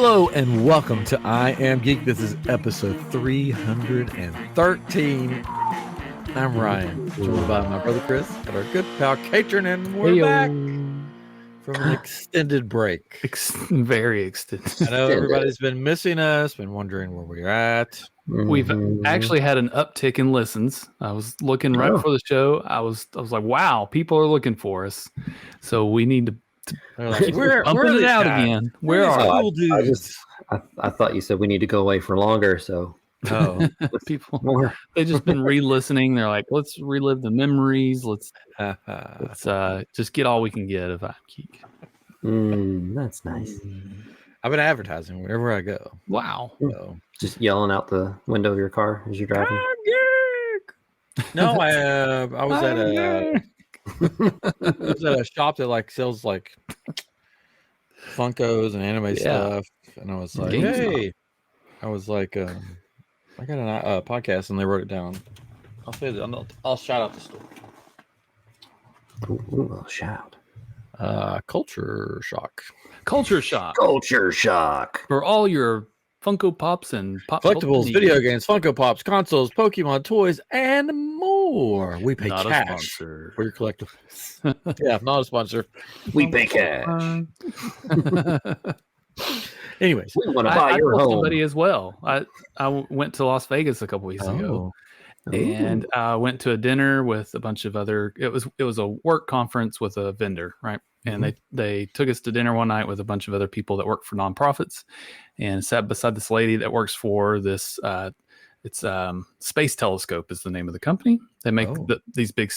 Hello and welcome to I Am Geek. This is episode 313. I'm Ryan, joined by my brother Chris and our good pal Katrin, and we're back from an extended break. Very extended. I know everybody's been missing us, been wondering where we're at. We've actually had an uptick in listens. I was looking right before the show. I was like, wow, people are looking for us. So we need to We're pumping it out again. Where are cool dudes? I thought you said we need to go away for longer, so people? more. They've just been re-listening. They're like, let's relive the memories. Let's just get all we can get of iamGEEK. That's nice. I've been advertising wherever I go. Wow. So. Just yelling out the window of your car as you're driving. No, I was at a shop that like sells like Funkos and anime stuff, and I was like, hey, I was like, I got a podcast, and they wrote it down. I'll say that. I'll shout out the store. Ooh, I'll shout. Culture Shock. Culture Shock. Culture Shock. For all your Funko Pops and pop Collectibles, video games, Funko Pops, consoles, Pokemon toys, and more. We pay not cash a sponsor for your collectibles. Yeah, not a sponsor. We pay cash. Anyways, we want to buy your home. Somebody as well. I went to Las Vegas a couple weeks ago. And I went to a dinner with a bunch of other. It was a work conference with a vendor, right? And they took us to dinner one night with a bunch of other people that work for nonprofits, and sat beside this lady that works for this. It's Space Telescope is the name of the company. They make this big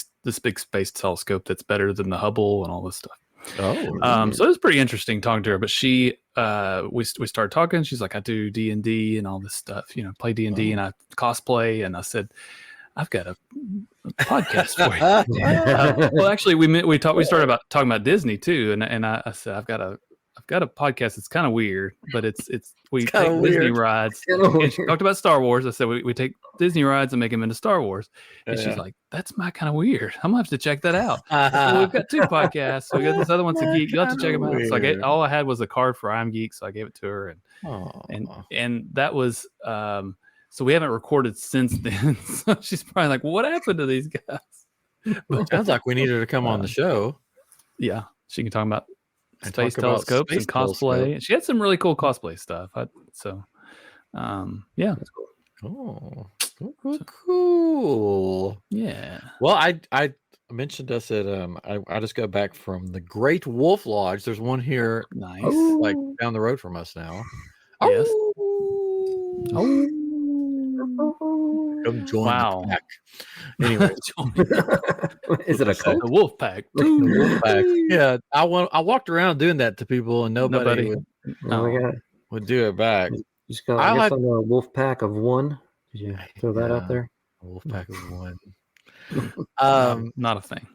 space telescope that's better than the Hubble and all this stuff. So it was pretty interesting talking to her. But she, we started talking. She's like, I do D&D and all this stuff. Play D&D and I cosplay. And I said, I've got a podcast for you. Well, actually, we started talking about Disney too. And I said, I've got a podcast. It's kind of weird, but we take Disney rides. And she talked about Star Wars. I said we take Disney rides and make them into Star Wars. And she's like, "That's my kind of weird. I'm gonna have to check that out." So we've got two podcasts. So we got this other one's a geek. You'll have to check them out. So all I had was a card for iamGEEK, so I gave it to her, and that was. So we haven't recorded since then. So she's probably like, "What happened to these guys?" But sounds like we need her to come on the show. Yeah, she can talk about space telescopes and cosplay. She had some really cool cosplay stuff. Yeah. That's cool. Cool. Yeah. Well, I mentioned us at I just got back from the Great Wolf Lodge. There's one here, Nice, like down the road from us now. Yes. Come join Wow. the pack. Anyway, Is it a cult? The wolf pack. Wolf pack. Yeah, I walked around doing that to people, and nobody would do it back. You just go. I guess on a wolf pack of one. Did you throw that out there? A wolf pack of one. Not a thing.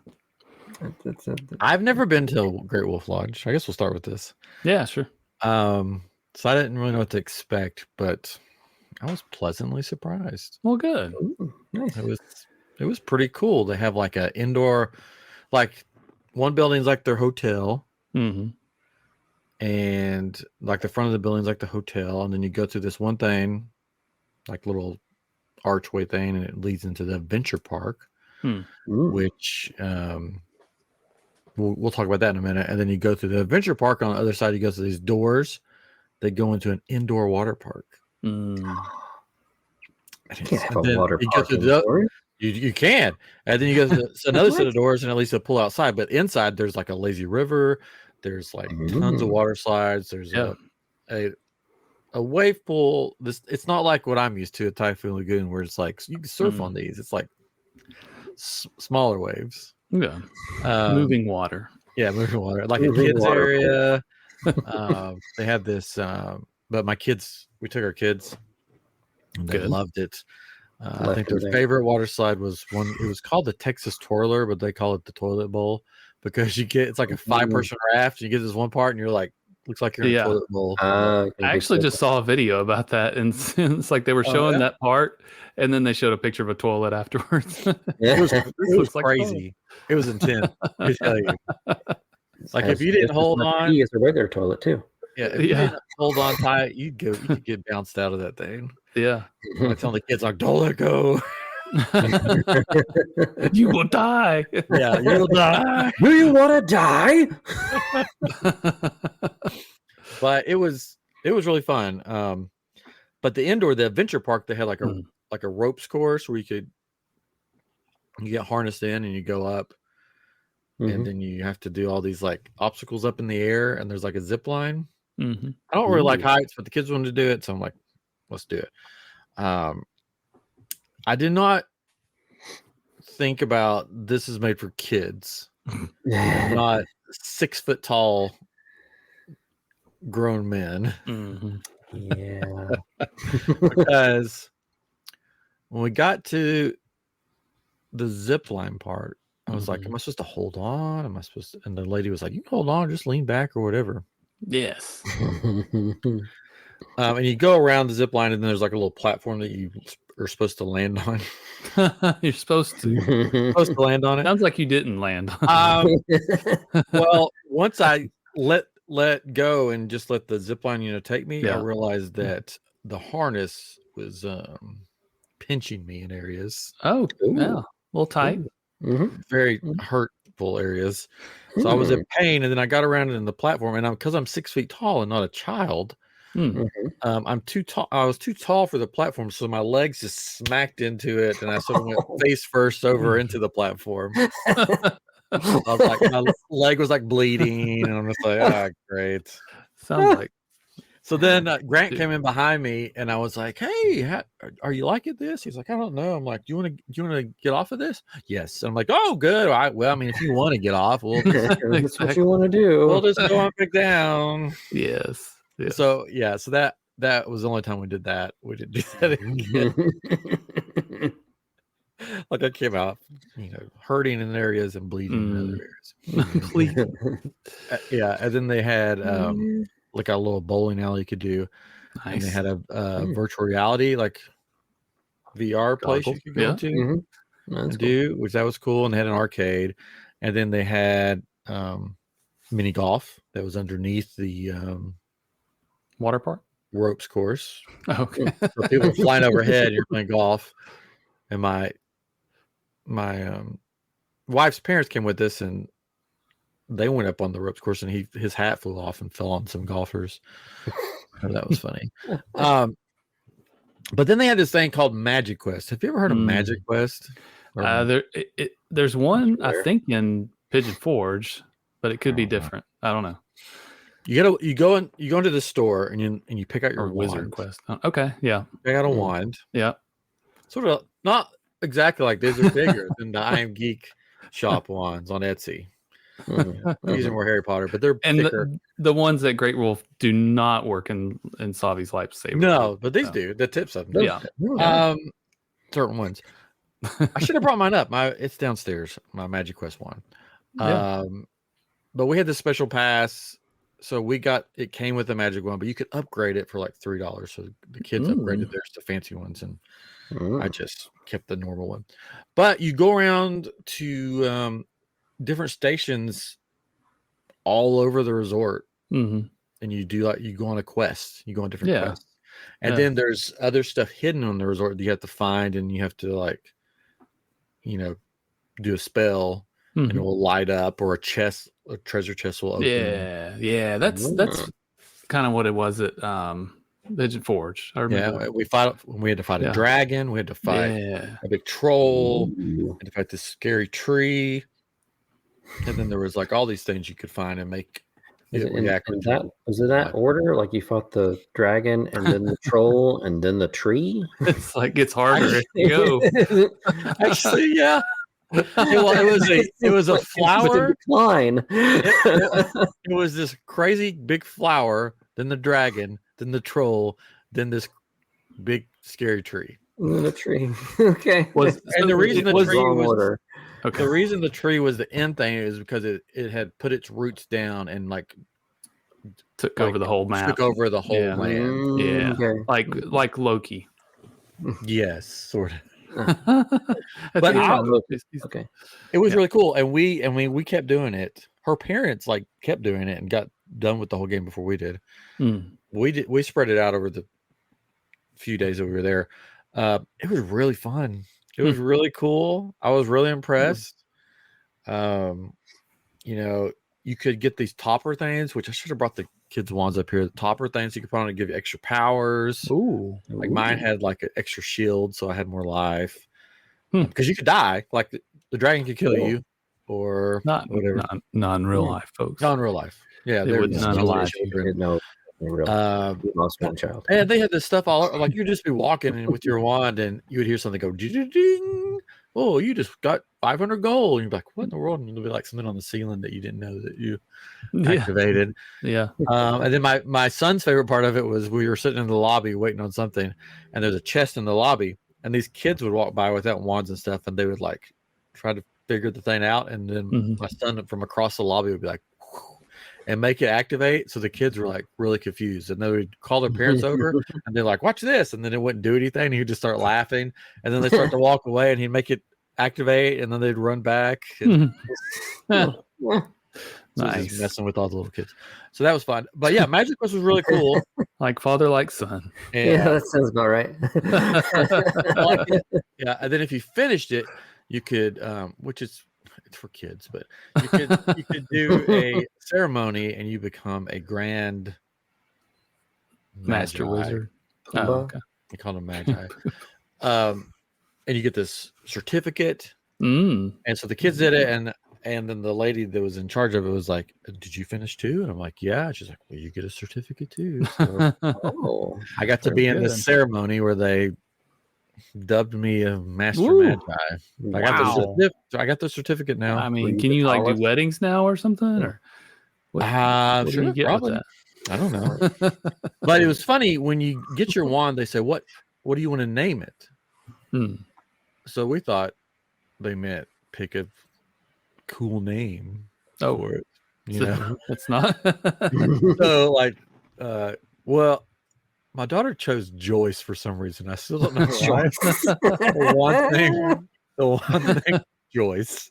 I've never been to Great Wolf Lodge. I guess we'll start with this. Yeah, sure. So I didn't really know what to expect, but I was pleasantly surprised. Well, good. Ooh, nice. It was pretty cool. They have like an indoor, like one building's like their hotel, and like the front of the building's like the hotel, and then you go through this one thing, like little archway thing, and it leads into the adventure park, which we'll talk about that in a minute. And then you go through the adventure park. On the other side, you go to these doors. They go into an indoor water park. You can't have a water park indoors. You can, and then you go to another set of doors, and at least they'll pull outside. But inside, there's like a lazy river. There's like tons of water slides. There's a wave pool. It's not like what I'm used to at Typhoon Lagoon, where it's like you can surf on these. It's like smaller waves. Yeah, moving water. Yeah, moving water. Like a kids area. They have this, but we took our kids, and they loved it. I think their favorite water slide was one. It was called the Texas Twirler, but they call it the toilet bowl because it's like a 5-person raft. You get this one part, and you're like, looks like you're in a toilet bowl. I actually just saw a video about that, and it's like they were showing that part, and then they showed a picture of a toilet afterwards. It was crazy. It was intense. I tell you. Like if you didn't hold on, it's a regular toilet too. Yeah, if you didn't hold on tight, you could get bounced out of that thing. Yeah. I tell the kids like, don't let go. You will die. Yeah, you'll die. Do you want to die? But it was really fun. But the adventure park, they had like a ropes course where you get harnessed in and you go up, and then you have to do all these like obstacles up in the air, and there's like a zip line. I don't really like heights, but the kids wanted to do it, so I'm like, let's do it. I did not think about this is made for kids. Not 6 foot tall grown men. Yeah. Because when we got to the zip line part, I was like, am I supposed to hold on? Am I supposed to? And the lady was like, you can hold on, just lean back or whatever. Yes. And you go around the zip line, and then there's like a little platform that you are supposed to land on. You're supposed to land on it. Sounds like you didn't land. Well, once I let go and just let the zip line, take me, I realized that the harness was pinching me in areas. Oh, yeah, a little tight. Very hurtful areas. So I was in pain, and then I got around it in the platform, and because I'm 6 feet tall and not a child, I'm too tall. I was too tall for the platform, so my legs just smacked into it, and I sort of went face first over into the platform. I was like, my leg was like bleeding, and I'm just like, great. Sounds like. So then Grant came in behind me, and I was like, "Hey, are you liking this?" He's like, "I don't know." I'm like, "Do you want to get off of this?" Yes. And I'm like, "Oh, good. All right. Well, I mean, if you want to get off, that's what you want to do. We'll just go on back down." Yes. So that was the only time we did that. We didn't do that again. Like I came out, hurting in areas and bleeding in other areas. Yeah, and then they had like a little bowling alley you could do. Nice. And they had a virtual reality, like VR place you could go to and do, which that was cool. And they had an arcade. And then they had mini golf that was underneath the water park ropes course. Okay. So people were flying overhead and you're playing golf. And my wife's parents came with us, and they went up on the ropes course, and his hat flew off and fell on some golfers. That was funny. But then they had this thing called Magic Quest. Have you ever heard of Magic Quest? There's one, I think, in Pigeon Forge, but it could be different. I don't know. You go into the store and you pick out your Wizard wand. Quest. Oh, okay, yeah. Pick out a wand. Yeah. Sort of not exactly like this. They're bigger than the iamGEEK shop wands on Etsy. These are more Harry Potter, but they're thicker. The ones at Great Wolf do not work in Savi's Lifesaver. No, but these do. The tips of them. Yeah. Certain ones. I should have brought mine up. It's downstairs. My Magic Quest wand. But we had this special pass, so it came with the Magic Wand, but you could upgrade it for like $3. So the kids upgraded theirs to fancy ones, and I just kept the normal one. But you go around to different stations all over the resort, and you go on a quest. You go on different quests, and then there's other stuff hidden on the resort that you have to find, and you have to do a spell, and it will light up, or a treasure chest will open. Yeah, that's kind of what it was at Pigeon Forge. I remember. Yeah, we had to fight a dragon. We had to fight a big troll. We had to fight this scary tree. And then there was like all these things you could find and make it react. Was it that order? Like you fought the dragon and then the troll and then the tree? It's like gets harder as you go. Actually, yeah. It was a flower. Decline. It was this crazy big flower, then the dragon, then the troll, then this big scary tree. The tree. Okay. The reason the tree was order. Okay. The reason the tree was the end thing is because it had put its roots down and took over the whole map. Took over the whole land. Yeah. Okay. Like Loki. Yes, sort of. But it was really cool, and we kept doing it. Her parents kept doing it and got done with the whole game before we did. Mm. We spread it out over the few days that we were there. It was really fun. It was really cool. I was really impressed. You know, you could get these topper things, which I should have brought the kids' wands up here. The topper things you could put on to give you extra powers. Ooh. Like mine had like an extra shield, so I had more life. Because you could die. Like the dragon could kill you, or whatever. Not in real life, folks. Not in real life. Yeah, they would not alive. We lost one child. And they had this stuff all like you'd just be walking and with your wand, and you would hear something go ding. Oh, you just got 500 gold. And you're like, what in the world? And there'll be like something on the ceiling that you didn't know that you activated. Yeah. And then my son's favorite part of it was we were sitting in the lobby waiting on something, and there's a chest in the lobby, and these kids would walk by without wands and stuff, and they would like try to figure the thing out, and then my son from across the lobby would be like, and make it activate. So the kids were like really confused, and they would call their parents over and they're like, watch this. And then it wouldn't do anything. And he'd just start laughing, and then they start to walk away, and he'd make it activate, and then they'd run back. And so nice. Messing with all the little kids. So that was fun. But yeah, Magic Quest was really cool. Like father, like son. Yeah, that sounds about right. Yeah. And then if you finished it, you could, which is, it's for kids, but you could do a ceremony and you become a grand master wizard. Oh, okay. You call them magi. And you get this certificate. And so the kids did it, and then the lady that was in charge of it was like, did you finish too? And I'm like, yeah. And she's like, well, you get a certificate too. So I got to be in this ceremony where they dubbed me a master magi. I got the certificate now. I mean, can you like do weddings now or something? Or what sure, do you get probably. with that? I don't know. But it was funny when you get your wand, they say, what do you want to name it? So we thought they meant pick a cool name for it. You know, it's not. So like, well, my daughter chose Joyce for some reason. I still don't know why. the one thing, Joyce.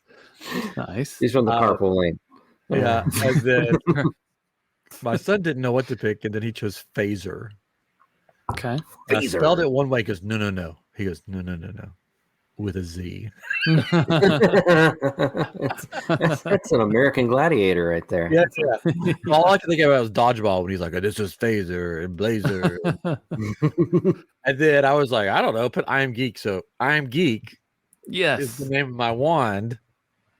Nice. He's from the carpool lane. Yeah. And then my son didn't know what to pick, and then he chose Phaser. Okay. I spelled it one way. He goes, no. He goes, no. With a Z. That's an American Gladiator right there. Yeah. All I could think about was dodgeball when he's like, this is Phaser and Blazer. And then I was like, I don't know, put iamGEEK. So iamGEEK is the name of my wand.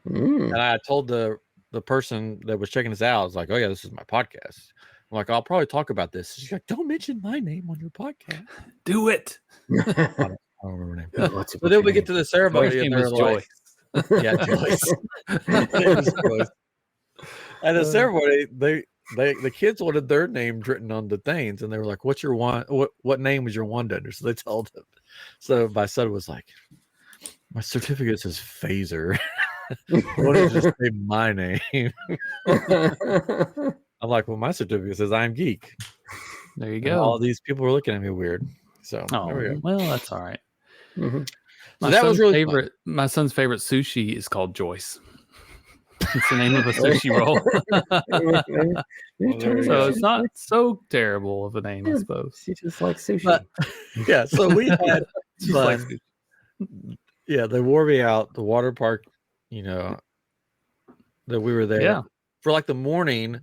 And I told the person that was checking this out, I was like, oh yeah, this is my podcast. I'm like, I'll probably talk about this. She's like, don't mention my name on your podcast. Do it. I don't remember her name. So then we get to the ceremony, and they're like, yeah, Joyce. And the ceremony, the kids wanted their names written on the things, and they were like, what's your wand? What name was your wand under? So they told them. So my son was like, my certificate says Phaser. What is just say my name? I'm like, well, my certificate says iamGEEK. There you go. And all these people were looking at me weird. So well, that's all right. So that was really favorite. Fun. My son's favorite sushi is called Joyce. It's the name of a sushi roll. So it's not so terrible of a name, I suppose. She just likes sushi. But, yeah, so we had fun. Yeah, they wore me out. The water park, that we were there. Yeah. For like the morning,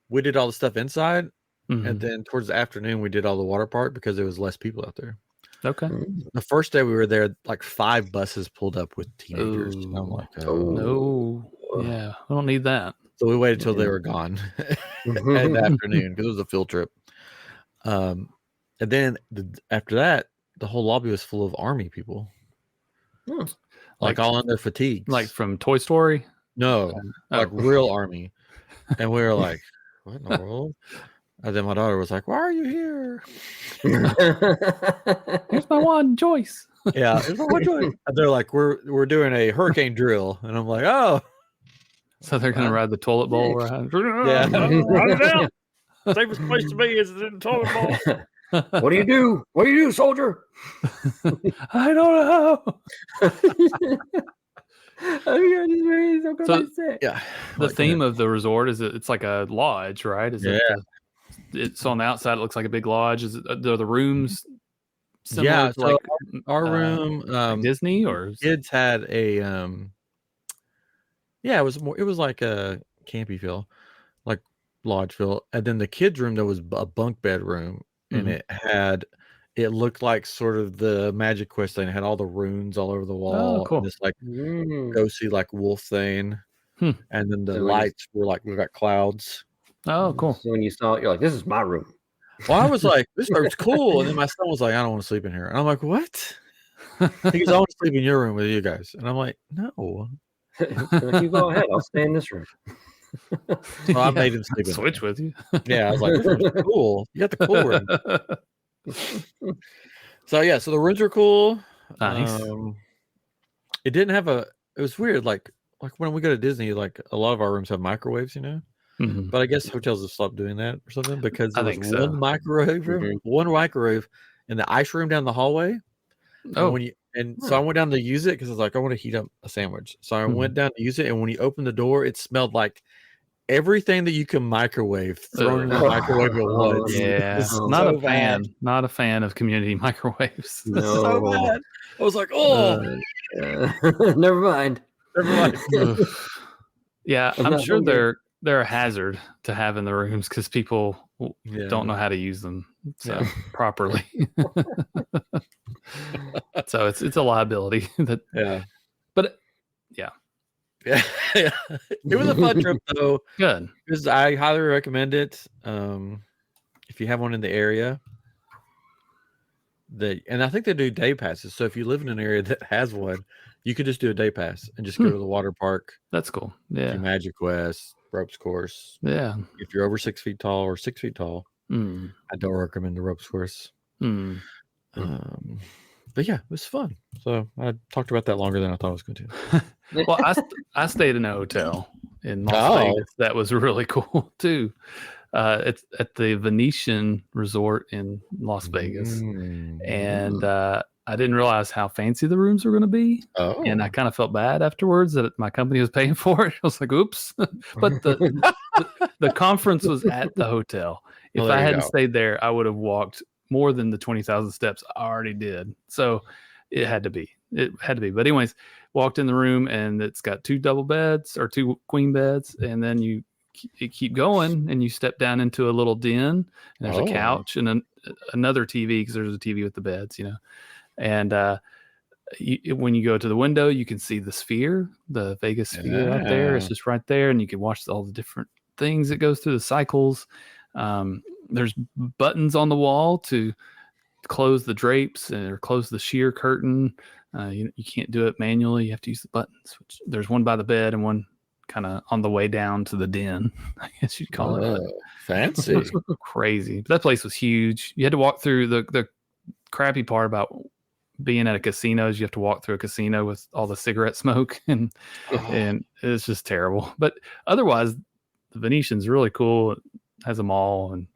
we did all the stuff inside. And then towards the afternoon, we did all the water park because there was less people out there. Okay. The first day we were there, like 5 buses pulled up with teenagers. And I'm like, no. Yeah, I don't need that. So we waited till they were gone in the afternoon because it was a field trip. And then after that, the whole lobby was full of army people. Like all in their fatigues. Like from Toy Story? No, like real army. And we were like, what in the world? And then my daughter was like, why are you here? Here's my wand, Joyce. Yeah, here's my wand, Joyce. And they're like, we're doing a hurricane drill. And I'm like, oh. So they're going to ride the toilet bowl around. Yeah. Ride it out. Safest place to be is in the toilet bowl. What do you do? What do you do, soldier? I don't know. Yeah. The theme of the resort is it's like a lodge, right? Is it? It's on the outside. It looks like a big lodge. Is it? Are the rooms similar to so like our room, like Disney or kids had a it was like a campy feel, like lodge feel. And then the kids' room, there was a bunk bed room, and it looked like sort of the Magic Quest thing. It had all the runes all over the wall. Oh, cool. And this like ghosty like wolf thing. And then the So lights were like, we got clouds. Oh, cool. So when you saw it, you're like, this is my room. Well, I was like, this room's cool. And then my son was like, I don't want to sleep in here. And I'm like, what? He goes, I want to sleep in your room with you guys. And I'm like, no. You go ahead. I'll stay in this room. So I made him sleep in Switch with you. Yeah, I was like, this room's cool. You got the cool room. So the rooms are cool. Nice. It didn't have it was weird, like when we go to Disney, like a lot of our rooms have microwaves, but I guess hotels have stopped doing that or something, because there was one microwave in the ice room down the hallway. So I went down to use it because I was like, I want to heat up a sandwich. So I went down to use it, and when you opened the door, it smelled like everything that you can microwave thrown in the microwave at once. Yeah, not a fan of community microwaves. No. So bad. I was like, never mind. Yeah, I'm sure they're a hazard to have in the rooms because people don't know how to use them properly. So it's a liability. But yeah. It was a fun trip though. Good. Because I highly recommend it. If you have one in the area. And I think they do day passes. So if you live in an area that has one, you could just do a day pass and just go to the water park. That's cool. Yeah. Do Magic Quest, ropes course. Yeah. If you're over 6 feet tall or 6 feet tall, I don't recommend the ropes course. But yeah, it was fun. So I talked about that longer than I thought I was going to. Well, I stayed in a hotel in Las Vegas. That was really cool too. It's at the Venetian Resort in Las Vegas. And I didn't realize how fancy the rooms were going to be. And I kind of felt bad afterwards that my company was paying for it. I was like, oops. But the conference was at the hotel. If I hadn't stayed there, I would have walked more than the 20,000 steps I already did. So it had to be. But anyways, walked in the room, and it's got 2 double beds or 2 queen beds. And then you keep going, and you step down into a little den, and there's a couch and another TV, because there's a TV with the beds, And when you go to the window, you can see the sphere, the Vegas sphere out there. It's just right there, and you can watch all the different things that goes through the cycles. There's buttons on the wall to close the drapes or close the sheer curtain. You can't do it manually. You have to use the buttons. There's one by the bed and one kind of on the way down to the den, I guess you'd call it. Fancy. It was crazy. But that place was huge. You had to walk through the crappy part about being at a casino is you have to walk through a casino with all the cigarette smoke, and it's just terrible. But otherwise, the Venetian's really cool. It has a mall and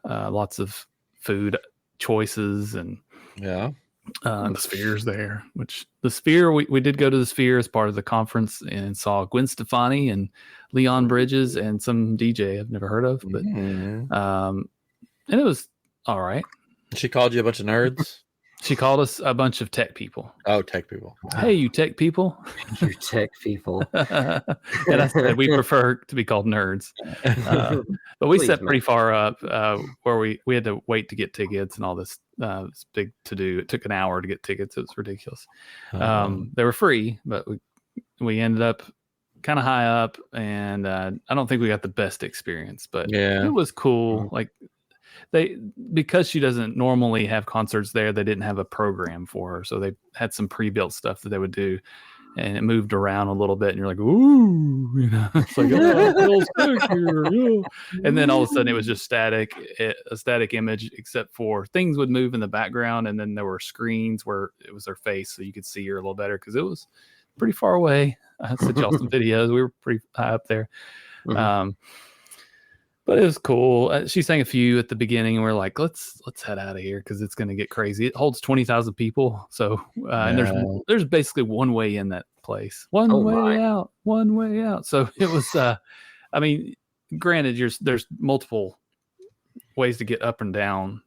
lots of food choices, and the Sphere's there, which the Sphere, we did go to the Sphere as part of the conference and saw Gwen Stefani and Leon Bridges and some DJ I've never heard of, but and it was all right. She called you a bunch of nerds? She called us a bunch of tech people. Oh, tech people. Hey, you tech people. You tech people. And I said, we prefer to be called nerds. But we sat pretty far up where we had to wait to get tickets and all this. It's big to do. It took an hour to get tickets. It was ridiculous. They were free, but we ended up kind of high up, and I don't think we got the best experience, but it was cool. Like, because she doesn't normally have concerts there, they didn't have a program for her, so they had some pre-built stuff that they would do, and it moved around a little bit, and you're like, ooh, it's like, and then all of a sudden it was just a static image, except for things would move in the background, and then there were screens where it was her face, so you could see her a little better because it was pretty far away. I sent y'all some videos. We were pretty high up there. But it was cool. She sang a few at the beginning, and we're like, let's head out of here because it's going to get crazy. It holds 20,000 people, so and there's basically one way in that place, one way out. So it was. I mean, granted, there's multiple ways to get up and down.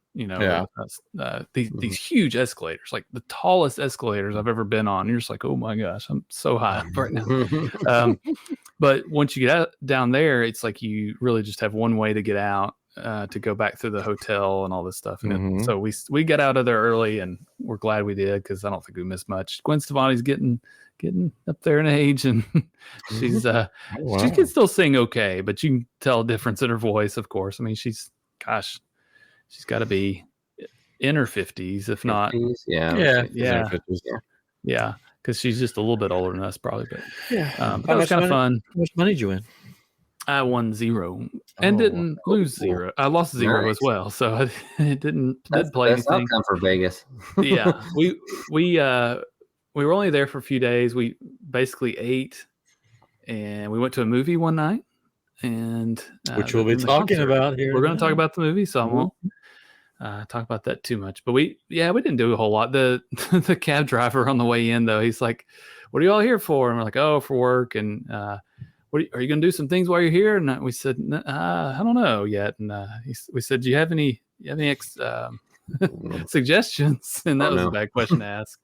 These huge escalators, like the tallest escalators I've ever been on. You're just like, oh my gosh, I'm so high up right now. But once you get down there, it's like you really just have one way to get out to go back through the hotel and all this stuff. And so we got out of there early, and we're glad we did because I don't think we missed much. Gwen Stefani's getting up there in age, and she's she can still sing okay, but you can tell a difference in her voice, of course. I mean, she's got to be in her 50s, if not. Yeah. Because she's just a little bit older than us, probably. But that was kind of fun. How much money did you win? I won 0 and didn't lose 0. I lost 0 as well, so it didn't play anything. Outcome for Vegas. Yeah, we were only there for a few days. We basically ate, and we went to a movie one night, and which we'll be talking about here. We're going to talk about the movie, so I won't talk about that too much. But we didn't do a whole lot. The cab driver on the way in, though, he's like, "What are you all here for?" And we're like, "Oh, for work." And are you going to do some things while you're here? And we said, I don't know yet. And we said, do you have any suggestions? And that was a bad question to ask.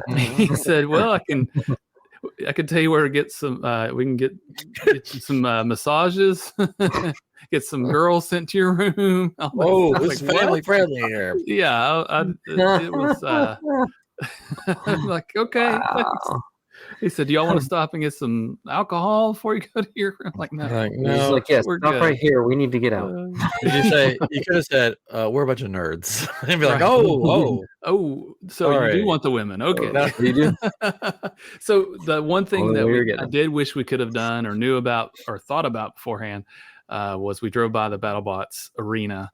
He said, well, I can tell you where to get some, we can get you some massages, get some girls sent to your room. Oh, it's like, family friendly here. Yeah. It was I'm like, okay. Wow. He said, do y'all want to stop and get some alcohol before you go to your room? I'm like, no. He's like, yes, stop right here. We need to get out. You could have said, we're a bunch of nerds. And be like, so you do want the women. Okay. You do? So the one thing that I did wish we could have done or knew about or thought about beforehand was we drove by the BattleBots arena,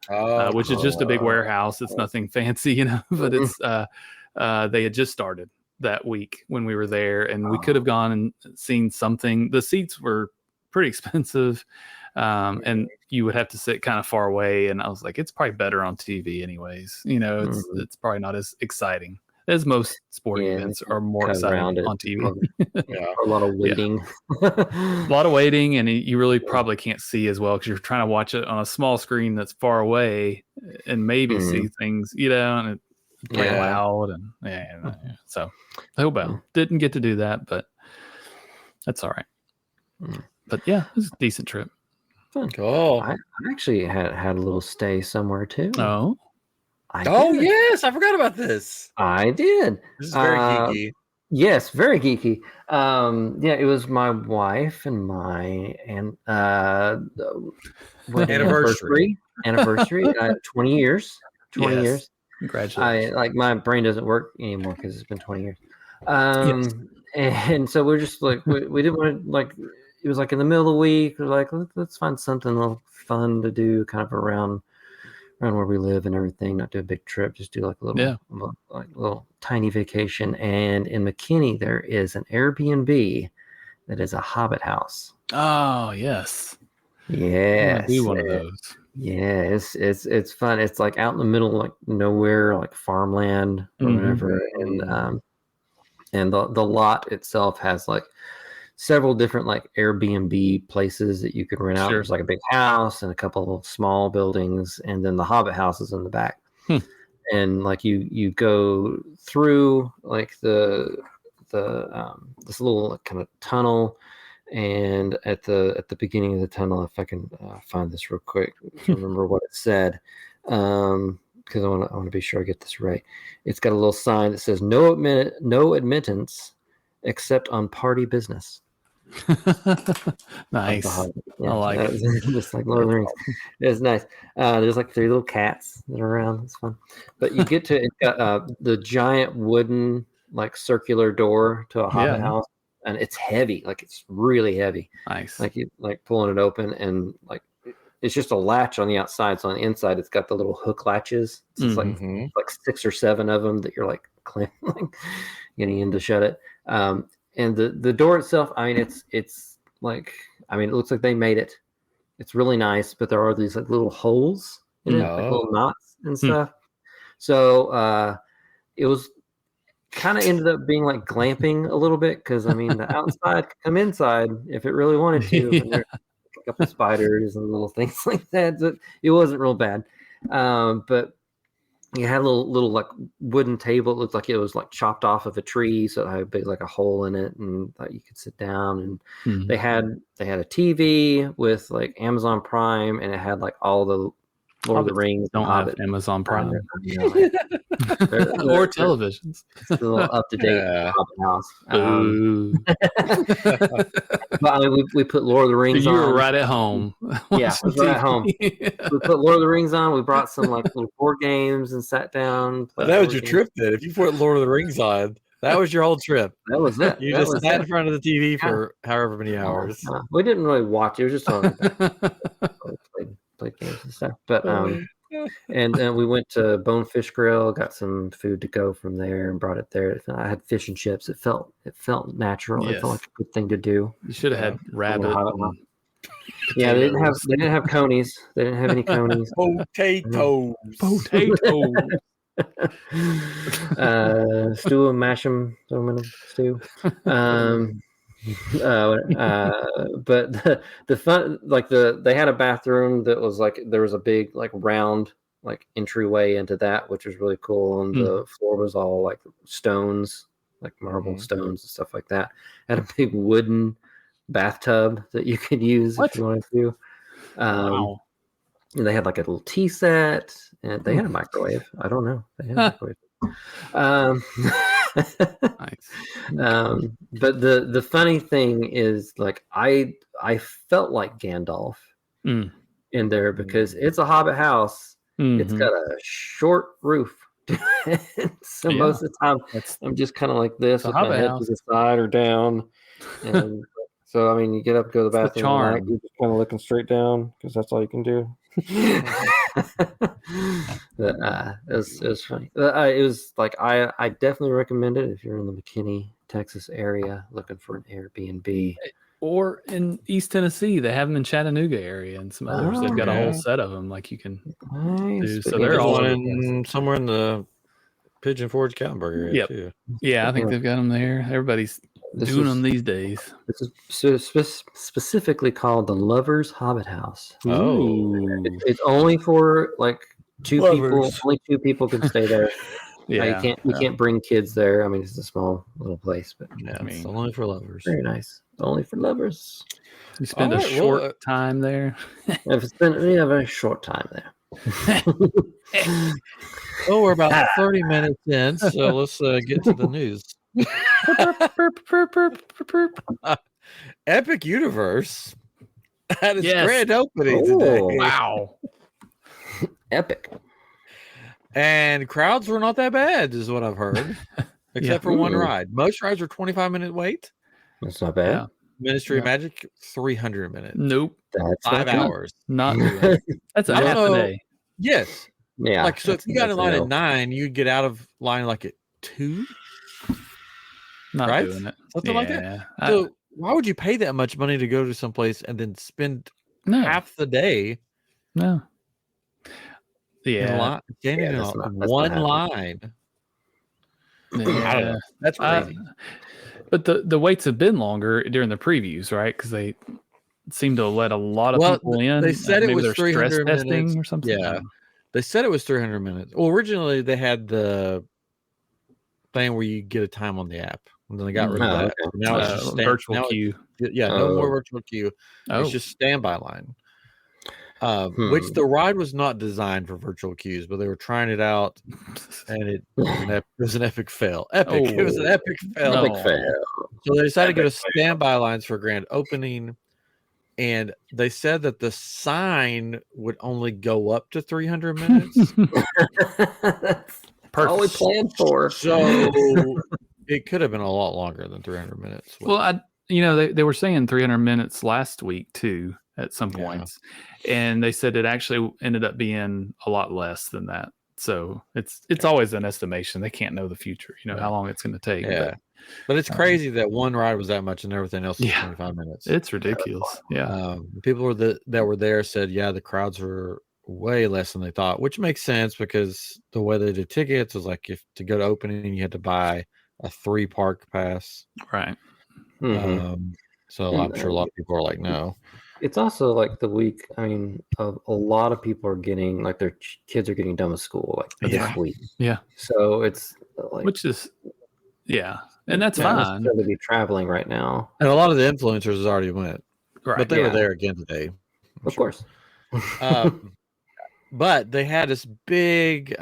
which is just a big warehouse. It's nothing fancy, but it's they had just started that week when we were there, and we could have gone and seen something. The seats were pretty expensive, and you would have to sit kind of far away, and I was like, it's probably better on TV anyways. It's probably not as exciting as most sporting events are more exciting on TV. A lot of waiting. A lot of waiting, and you really probably can't see as well because you're trying to watch it on a small screen that's far away and maybe see things, and it's pretty loud. And so oh well, didn't get to do that, but that's all right. But yeah, it was a decent trip. Cool. I actually had a little stay somewhere too. Yes, I forgot about this. I did. This is very geeky. Yes, very geeky. It was my wife and my anniversary. 20 years. 20 years. Congratulations. My brain doesn't work anymore because it's been 20 years. And so we're just like we didn't want to it was like in the middle of the week. We're like, let's find something a little fun to do, kind of around where we live and everything. Not do a big trip, just do like a little tiny vacation. And in McKinney, there is an Airbnb that is a Hobbit House. Oh yes, yes, be one of those. Yeah, it's fun. It's like out in the middle, like nowhere, like farmland or whatever. And the lot itself has like several different like Airbnb places that you could rent out. There's like a big house and a couple of small buildings, and then the Hobbit House is in the back. And like you go through like the this little kind of tunnel. And at the beginning of the tunnel, if I can find this real quick, remember what it said, because I want to be sure I get this right. It's got a little sign that says no admittance except on party business. Nice. I like it. Just like Lord of the Rings. It's nice. There's like 3 little cats that are around. It's fun. But you get to it's got the giant wooden like circular door to a Hobbit house. And it's heavy, like it's really heavy. Nice. Like you like pulling it open, and like it's just a latch on the outside. So on the inside, it's got the little hook latches. So it's like 6 or 7 of them that you're like getting in to shut it. And the door itself, I mean, it's like, I mean, it looks like they made it. it's really nice, but there are these like little holes in it, like little knots and stuff. So it was kind of ended up being like glamping a little bit because I mean the outside could come inside if it really wanted to. And there were a couple spiders and little things like that. So it wasn't real bad, but you had a little like wooden table. It looked like it was like chopped off of a tree, so it had a big like a hole in it, and thought you could sit down. And they had a TV with like Amazon Prime, and it had like all the Lord of the Rings. Don't have Hobbit. Amazon Prime They're or televisions. Still up to date. Hobbit House. But I mean, we put Lord of the Rings on. You were right at home. Yeah, I was right at home. We put Lord of the Rings on. We brought some like little board games and sat down. That was your trip then. If you put Lord of the Rings on, that was your whole trip. That was it. You just sat in front of the TV for however many hours. We didn't really watch it. It was just on. Played games and stuff. But and then we went to Bonefish Grill, got some food to go from there, and brought it there. I had fish and chips. It felt natural. Yes. It felt like a good thing to do. You should have had rabbit. Yeah, they didn't have conies. They didn't have any conies. Potatoes. Stew and mash them, throw them in a stew. But the fun, like they had a bathroom that was like there was a big like round like entryway into that, which was really cool, and the floor was all like stones, like marble stones and stuff like that. Had a big wooden bathtub that you could use if you wanted to. Wow. And they had like a little tea set, and they had a microwave. I don't know. They had a microwave. Nice. But the funny thing is, like, I felt like Gandalf in there because it's a Hobbit house. It's got a short roof. So most of the time I'm just kind of like this with my head to the side or down. And so I mean, you get up, go to the bathroom, and you're just kind of looking straight down because that's all you can do. But it was funny. It was like I definitely recommend it if you're in the McKinney, Texas area looking for an Airbnb. Or in East Tennessee, they have them in Chattanooga area and some others. They've got a whole set of them, like you can do. So they're all somewhere in the Pigeon Forge, Gatlinburg area too. Yeah, I think they've got them there. Everybody's doing them these days. This is specifically called the Lovers Hobbit House. Oh, it's only for like two people. Only two people can stay there. Yeah, you can't bring kids there. I mean, it's a small little place, but it's only for lovers. Very nice. Only for lovers. You spend a short time there. I've spent a very short time there. Well, we're about 30 minutes in, so let's get to the news. Epic Universe had its grand opening today. Wow. Epic. And crowds were not that bad, is what I've heard, except for one ride. Most rides are 25-minute wait. That's not bad. Yeah. Ministry of Magic, 300 minutes. Nope. That's 5 hours. Not good. That's a half a day. Yes. Yeah. Like, so if you got in line at 9, you'd get out of line like at 2. Not right? doing it. Something like that. So why would you pay that much money to go to someplace and then spend half the day? No. Yeah. Standing in one line. Yeah. I don't know. That's crazy. But the waits have been longer during the previews, right? Because they seem to let a lot of people in. They said it was 300 stress minutes testing or something. Yeah. They said it was 300 minutes. Well, originally they had the thing where you get a time on the app. And then they got rid of that. Okay. Now it's just virtual queue. No more virtual queue. It's just standby line. Which the ride was not designed for virtual queues, but they were trying it out, and it was an epic fail. It was an epic fail. Epic fail. So they decided to go to standby lines for grand opening, and they said that the sign would only go up to 300 minutes. That's all we planned for. So it could have been a lot longer than 300 minutes. Well, they were saying 300 minutes last week too at some points, and they said it actually ended up being a lot less than that. So it's always an estimation. They can't know the future, how long it's going to take. Yeah. But it's crazy that one ride was that much and everything else was 25 minutes. It's ridiculous. Yeah. People that were there said, the crowds were way less than they thought, which makes sense because the way they did tickets was like if to go to opening, you had to buy a 3 park pass. Right. So I'm sure a lot of people are like, no. It's also like the week. I mean, a lot of people are getting like their kids are getting done with school like this week. Yeah. So it's like, which is, and that's fine. To be traveling right now, and a lot of the influencers already went, right? But they were there again today, of course. But they had this big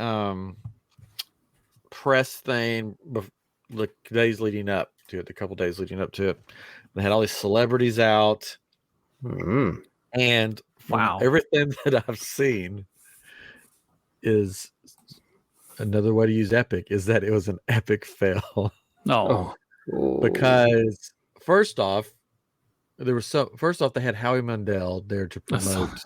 press thing the days leading up to it, the couple days leading up to it. They had all these celebrities out. And everything that I've seen is another way to use epic is that it was an epic fail. Because first off, they had Howie Mandel there to promote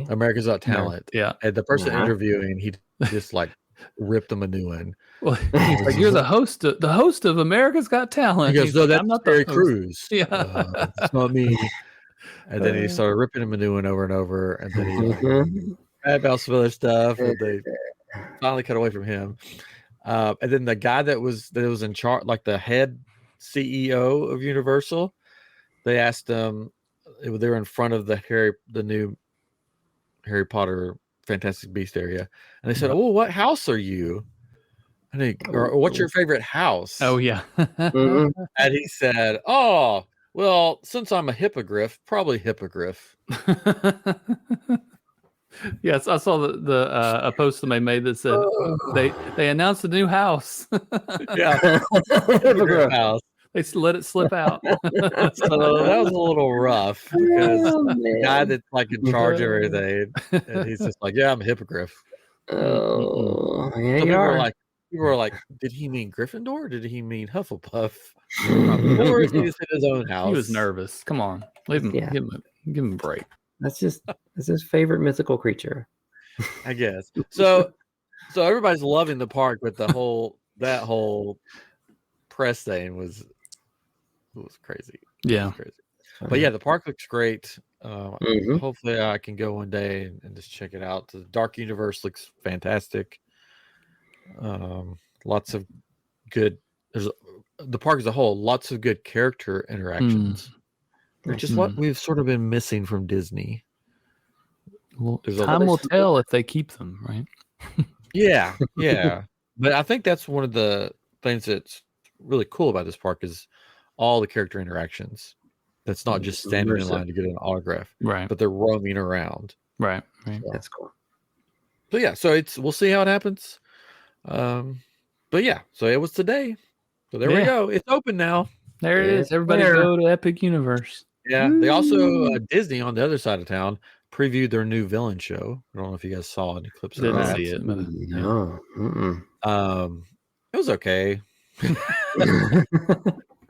America's Got Talent. Yeah. And the person interviewing, he just like ripped them a new one. Well, he's like, "You're the host of America's Got Talent." He goes, "No, that's not Terry Crews. Yeah, it's not me." And then he started ripping him a new one over and over. And then he had about some other stuff, and they finally cut away from him. And then the guy that was in charge, like the head CEO of Universal, they asked him. They were in front of the new Harry Potter Fantastic Beast area, and they said, "Oh, what house are you?" Or what's your favorite house? Oh, yeah. And he said, "Oh, well, since I'm a hippogriff, probably hippogriff." Yes, I saw a post somebody made that said they announced a new house. Hippogriff house. They let it slip out. So that was a little rough because the guy that's like in charge of everything, and he's just like, "Yeah, I'm a hippogriff." Yeah, People were like, did he mean Gryffindor or did he mean Hufflepuff? Or is he just in his own house? He was nervous. Come on. Leave him. Give him a break. That's his favorite mythical creature, I guess. So everybody's loving the park, but that whole press thing was crazy. Yeah. It was crazy. But the park looks great. Hopefully I can go one day and just check it out. The Dark Universe looks fantastic. Lots of good. There's the park as a whole. Lots of good character interactions, which is what we've sort of been missing from Disney. Well, time will tell if they keep them, right? Yeah. But I think that's one of the things that's really cool about this park is all the character interactions. That's not just standing in line to get an autograph, right? But they're roaming around, right? Yeah, that's cool. So we'll see how it happens. So it was today. So there we go. It's open now. There it is. Everybody go to Epic Universe. Yeah. They also Disney on the other side of town previewed their new villain show. I don't know if you guys saw any clips of that. Didn't see it. No. It was okay.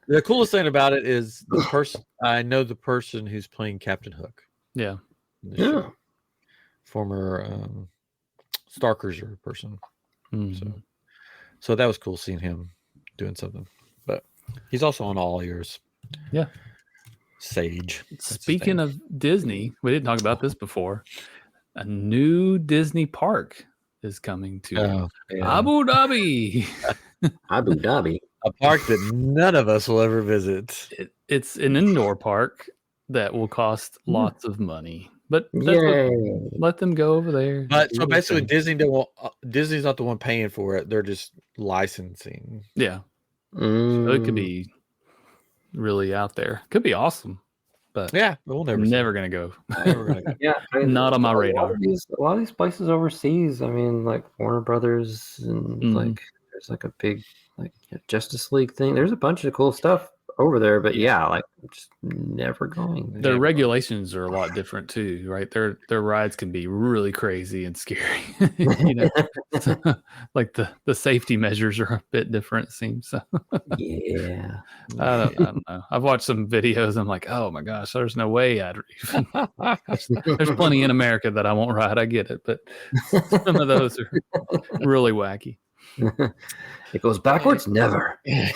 The coolest thing about it is the person. I know the person who's playing Captain Hook. Yeah. Former Star Cruiser person. So that was cool seeing him doing something. But he's also on All Ears. Yeah. Sage. Speaking of Disney, we didn't talk about this before. A new Disney park is coming to Abu Dhabi. Abu Dhabi. A park that none of us will ever visit. It's an indoor park that will cost lots of money. But let them go over there. But so basically, Disney's not the one paying for it; they're just licensing. Yeah, so it could be really out there. Could be awesome, but we'll never gonna go. Not on my radar. A lot of these places overseas. I mean, like Warner Brothers, and like there's like a big Justice League thing. There's a bunch of cool stuff over there, but like just never going. Their regulations are a lot different too, right? Their rides can be really crazy and scary. So, like the safety measures are a bit different, it seems. So. Yeah, I don't know. I've watched some videos. I'm like, oh my gosh, there's no way I'd even. There's plenty in America that I won't ride. I get it, but some of those are really wacky. It goes backwards? Never. And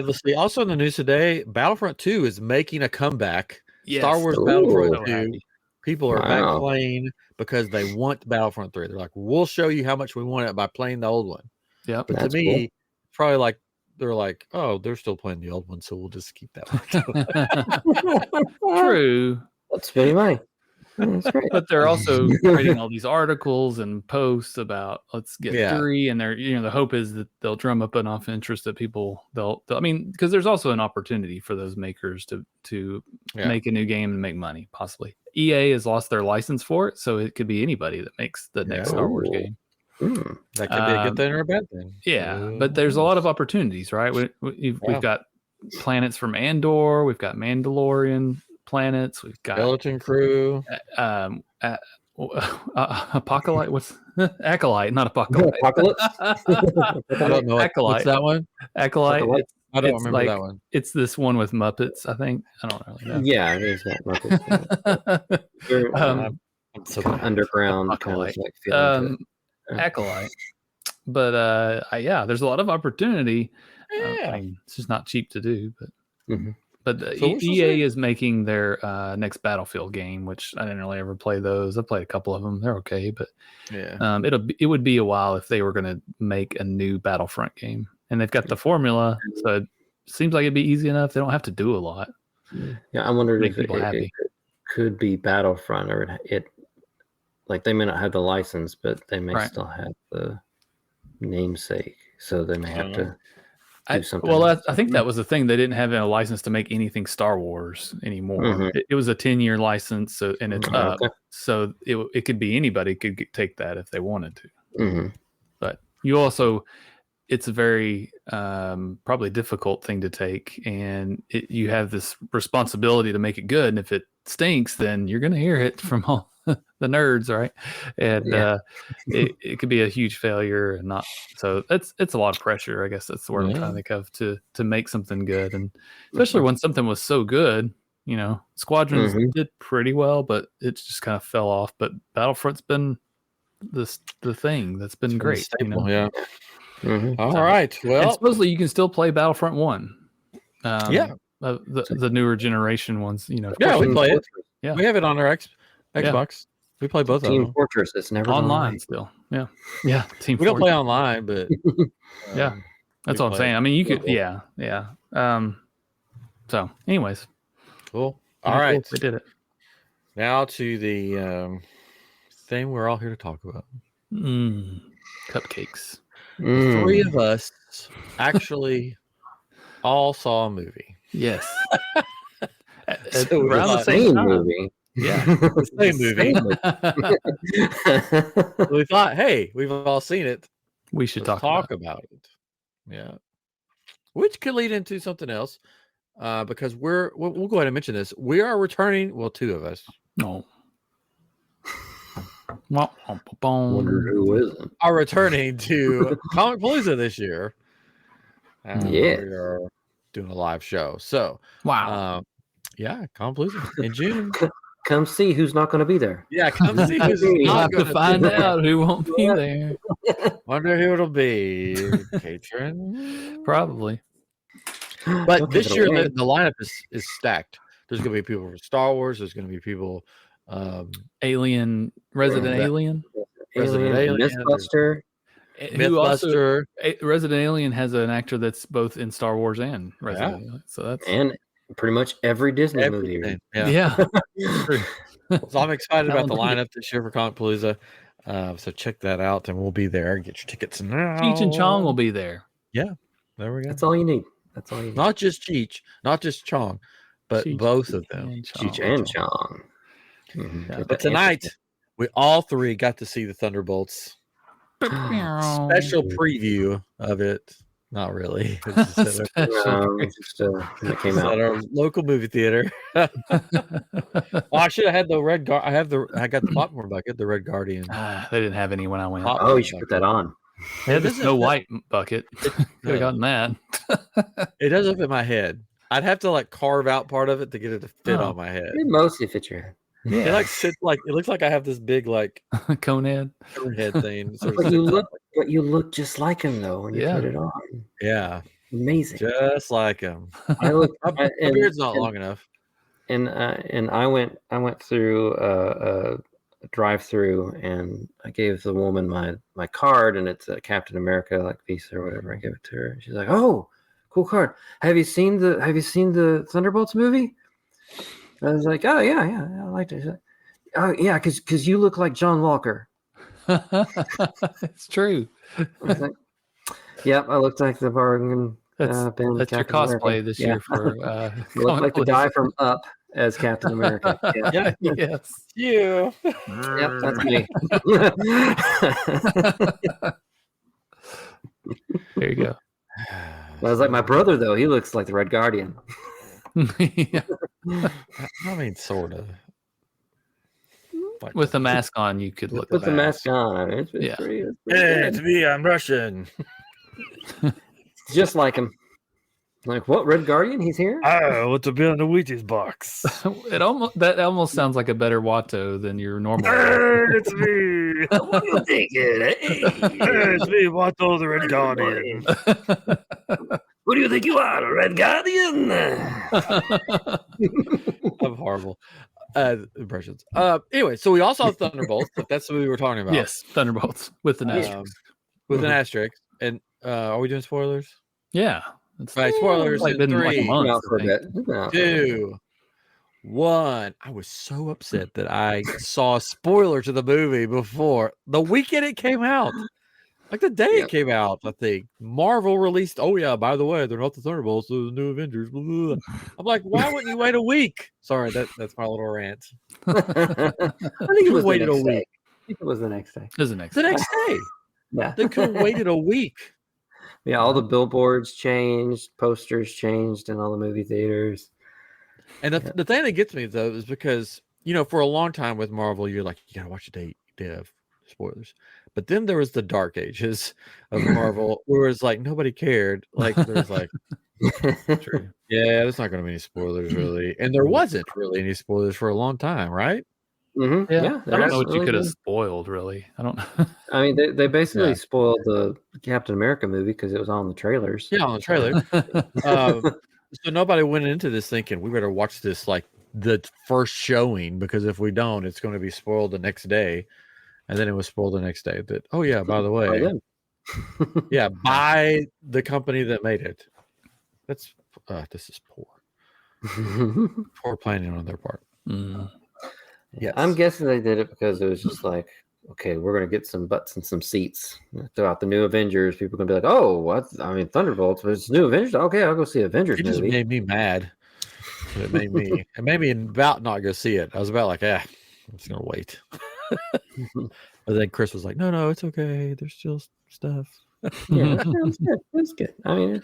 let's see. Also in the news today, Battlefront 2 is making a comeback. Yes. Star Wars Ooh. Battlefront So 2. happy. People are Wow. back playing because they want Battlefront 3. They're like, we'll show you how much we want it by playing the old one. Yep. But That's to me, cool. probably like they're like, oh, they're still playing the old one, so we'll just keep that one. True. That's pretty money. That's great. But they're also creating all these articles and posts about let's get Yeah. 3, and they're the hope is that they'll drum up enough interest that people they'll I mean, because there's also an opportunity for those makers to make a new game and make money, possibly. EA has lost their license for it, so it could be anybody that makes the next Star Wars game. That could be a good thing or a bad thing. Yeah, but there's a lot of opportunities, right? We've got planets from Andor, we've got Mandalorian planets, we've got Skeleton Crew, Apocalypse. What's Acolyte? Not Apocalypse. Apocalypse. I don't know. Acolyte. What's that one? Acolyte. I don't it's remember like, that one. It's this one with Muppets, I think. I don't really know. Yeah, it is that Muppets. So Underground kind of like feeling. Acolyte. But yeah, there's a lot of opportunity. Yeah. I mean, it's just not cheap to do, but. But So EA is making their next Battlefield game, which I didn't really ever play those. I played a couple of them; they're okay, but it would be a while if they were going to make a new Battlefront game. And they've got the formula, so it seems like it'd be easy enough. They don't have to do a lot. Yeah, I wondered Make if people happy. it could be Battlefront, or it like they may not have the license, but they may still have the namesake, so they may have to. I think that was the thing. They didn't have a license to make anything Star Wars anymore. It was a 10-year license, and it's up. So it could be anybody could take that if they wanted to. But you also, it's a very probably difficult thing to take, and you have this responsibility to make it good. And if it stinks, then you're going to hear it from all the nerds, right? And it could be a huge failure, and not. So it's a lot of pressure. I guess that's the word I'm trying to think of to make something good, and especially when something was so good. Squadrons did pretty well, but it just kind of fell off. But Battlefront's been the thing that's been great. Staple, yeah. All right. Well, and supposedly you can still play Battlefront 1. The newer generation ones. We play it. Yeah, we have it on our Xbox. We play both of them. Team Fortress. It's never online still. Yeah. Team. We don't play online, but that's all I'm saying. I mean, you could. Yeah. So, anyways, cool. All right, we did it. Now to the thing we're all here to talk about. Cupcakes. The 3 of us actually all saw a movie. Yes. So around the same movie. Yeah, the same movie. We thought, hey, we've all seen it. We should talk about it. Yeah, which could lead into something else, because we'll go ahead and mention this. We are returning. Well, 2 of us. No. Wonder who isn't. Are returning to Comic Palooza this year. We are doing a live show. So wow. Comic Palooza in June. Come see who's not going to be there. Yeah, come see who's not going to find out who won't be there. Wonder who it'll be. Katrin? Probably. But this year the lineup is stacked. There's going to be people from Star Wars. There's going to be people. Resident Alien, Mythbuster. Resident Alien has an actor that's both in Star Wars and Resident Alien. So that's and pretty much every Disney movie. Yeah. So I'm excited about the lineup this year for Comic Palooza. So check that out, and we'll be there. Get your tickets now. Cheech and Chong will be there. Yeah, there we go. That's all you need. Not just Cheech, not just Chong, but Cheech both of them. Cheech and Chong. But tonight, we all 3 got to see the Thunderbolts. Special preview of it. Not really. Just it came out at our local movie theater. I should have had the red. I got the popcorn bucket, the Red Guardian. They didn't have any when I went. You should put that on. They had the Snow White bucket. Could have gotten that. It doesn't fit my head. I'd have to carve out part of it to get it to fit on my head. It mostly fits your head. It like sits like it looks like I have this big like cone head thing. Sort of But you look just like him though when you put it on. Yeah, Amazing. just like him. I look. My beard's not long enough. And I went through a drive-through, and I gave the woman my card, and it's a Captain America like Visa or whatever. I gave it to her. She's like, "Oh, cool card. Have you seen the Thunderbolts movie?" I was like, "Oh yeah, I liked it." She's like, "Oh yeah, because you look like John Walker." It's true. I was like, "Yep, I looked like the bargain." That's your cosplay America. this year for look like the guy from Up as Captain America. Yeah. Yes. You. Yep, that's me. There you go. I was like, my brother though, he looks like the Red Guardian. Yeah. I mean, sort of. With the mask on, you could look. Put the mask on. I mean, it's Yeah. pretty Hey, it's me. I'm Russian. just like him. Like, what, Red Guardian? He's here? Oh, what's a bit in the Wheaties box? That almost sounds like a better Watto than your normal. It's me. What are you thinking? Hey, It's me, Watto the Red Guardian. what do you think you are, a Red Guardian? I'm horrible. Impressions. Anyway, so we also have Thunderbolts, but that's what we were talking about. Yes, Thunderbolts with an asterisk. With an asterisk. And are we doing spoilers? Yeah. It's Right, spoilers. like been 3, like a month, for a bit. 2, 1. I was so upset that I saw a spoiler to the movie before the weekend it came out. Like the day it came out, I think. Marvel released, oh yeah, by the way, they're not the Thunderbolts, they're the new Avengers. Blah, blah, blah. I'm like, why wouldn't you wait a week? Sorry, that's my little rant. I think it was waited a week. I think it was the next day. It was the next day. Yeah. They could have waited a week. Yeah, all the billboards changed, posters changed in all the movie theaters. And the thing that gets me though is because, for a long time with Marvel, you're like, you gotta watch the day of spoilers. But then there was the dark ages of Marvel where it's like nobody cared. Like there's like true. Yeah, there's not gonna be any spoilers really. And there wasn't really any spoilers for a long time, right? Mm-hmm. Yeah, I don't know what you could have spoiled, really. I don't know. I mean, they basically spoiled the Captain America movie because it was on the trailers. Yeah, on the trailer. So nobody went into this thinking we better watch this like the first showing because if we don't, it's going to be spoiled the next day. And then it was spoiled the next day that, oh yeah, by the way, by the company that made it. That's this is poor. Poor planning on their part. Yes. I'm guessing they did it because it was just like, okay, we're going to get some butts and some seats throughout the new Avengers. People are going to be like, oh, what? I mean, Thunderbolts, but it's new Avengers. Okay, I'll go see Avengers movie. It just made me mad. It made me about not go see it. I was about like, I'm just going to wait. But then Chris was like, no, it's okay. There's still stuff. Yeah, that's good. I mean,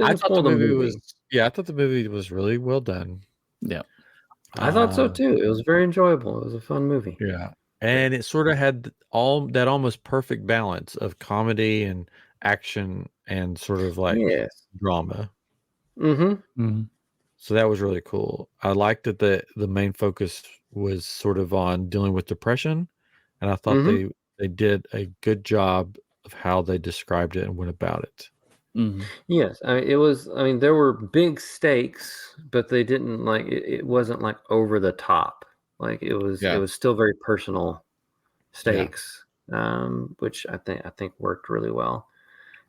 I thought the movie was really well done. Yeah. I thought so too. It was very enjoyable. It was a fun movie. Yeah. And it sort of had all that almost perfect balance of comedy and action and sort of like drama. Mm-hmm. So that was really cool. I liked that the main focus was sort of on dealing with depression. And I thought they did a good job of how they described it and went about it. Mm-hmm. Yes, I mean, there were big stakes, but they didn't like it wasn't like over the top. Like it was still very personal stakes, which I think worked really well.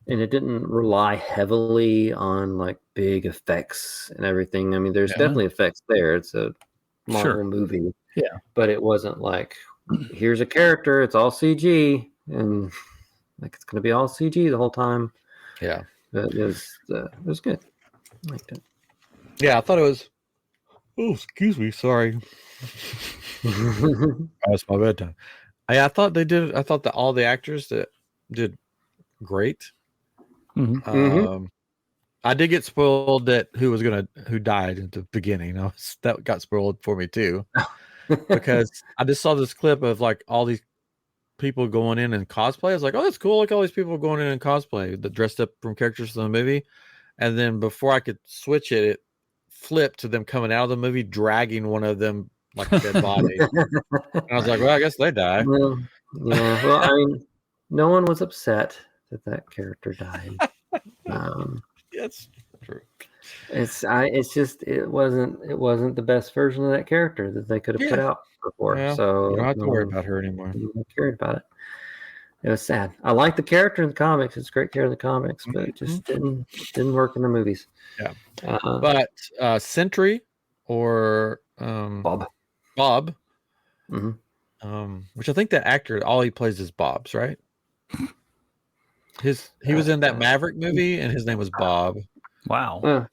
And it didn't rely heavily on like big effects and everything. I mean, there's definitely effects there. It's a Marvel movie, but it wasn't like here's a character, it's all CG, and like it's going to be all CG the whole time. Yeah. But it was good. I liked it. Yeah, I thought it was. Oh, excuse me. Sorry. That's my bedtime. I thought they did. I thought that all the actors that did great. I did get spoiled that who died at the beginning. That got spoiled for me too, because I just saw this clip of like all these people going in and cosplay. I was like, oh, that's cool. Like all these people going in and cosplay that dressed up from characters from the movie. And then before I could switch it, it flipped to them coming out of the movie, dragging one of them like a dead body. And I was like, well, I guess they die. Well, yeah. Well, I mean, no one was upset that character died. That's true. It wasn't the best version of that character that they could have put out before. Yeah, so you don't have to worry about her anymore. I cared about it. It was sad. I like the character in the comics. It's a great character in the comics, but it just didn't work in the movies. Yeah. But Sentry or Bob. Mm-hmm. Which I think that actor, all he plays is Bob's, right? He was in that Maverick movie, and his name was Bob. Wow.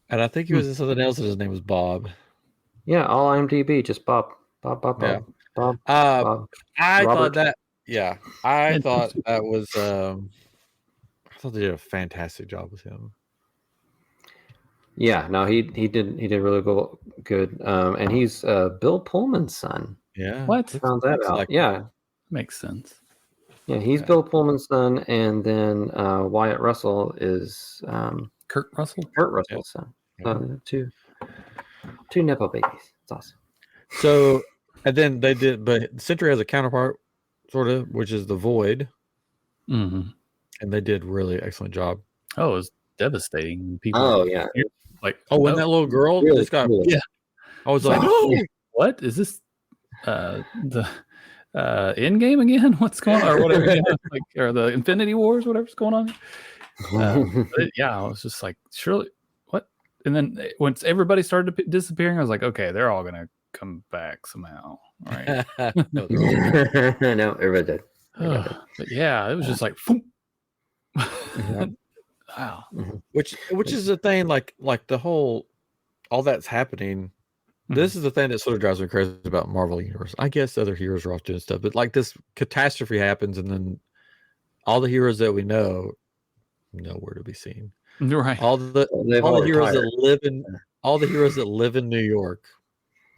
And I think he was in something else, and his name was Bob. Yeah, all IMDb, just Bob. Yeah. Bob. I thought that. Yeah, I thought that was. I thought they did a fantastic job with him. Yeah, no, he did really good. And he's Bill Pullman's son. Yeah, what? Found that out. Yeah, makes sense. Yeah, he's Bill Pullman's son, and then Wyatt Russell is Kurt Russell's son. Two Nepo babies. It's awesome. So, and then they did, but Sentry has a counterpart, sort of, which is the Void. Mm-hmm. And they did really excellent job. Oh, it was devastating. People. Oh yeah. Like, when that little girl really just got, cool. yeah. I was like, oh, what is this? The end game again? What's going on? Or whatever, like, or the Infinity Wars, whatever's going on. I was just like, surely, what? And then once everybody started disappearing, I was like, okay, they're all gonna come back somehow. All right. No, everybody did. But yeah, it was just like, wow. Which is the thing, like the whole, all that's happening. This is the thing that sort of drives me crazy about Marvel Universe. I guess other heroes are off doing stuff, but like this catastrophe happens, and then all the heroes that we know, nowhere to be seen. Right. All the heroes that live in New York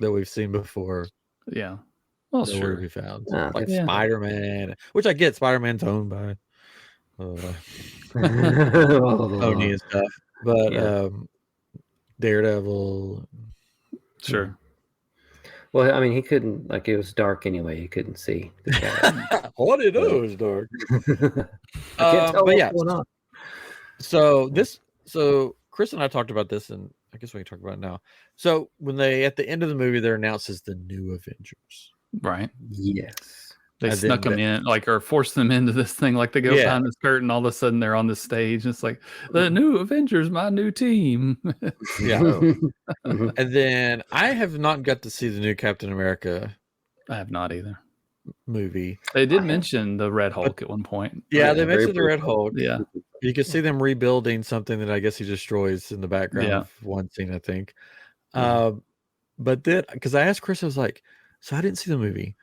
that we've seen before. Yeah. Well, nowhere to be found. Yeah. Like Spider-Man, which I get. Spider-Man's owned by Sony and stuff, but Daredevil. Sure. Well, I mean, he couldn't, like, it was dark anyway. He couldn't see the cat. All he knew was dark. I can't tell what's going on. So Chris and I talked about this, and I guess we can talk about it now. So when at the end of the movie, they're announced as the new Avengers. Right. Yes. They snuck them in, like, or forced them into this thing. Like, they go behind this curtain, all of a sudden they're on the stage. It's like, the new Avengers, my new team. Yeah. And then I have not got to see the new Captain America. I have not either. Movie. They did mention the Red Hulk at one point. Yeah, they mentioned the Red Hulk. Yeah. You can see them rebuilding something that I guess he destroys in the background of one scene, I think. But then, because I asked Chris, I was like, so I didn't see the movie.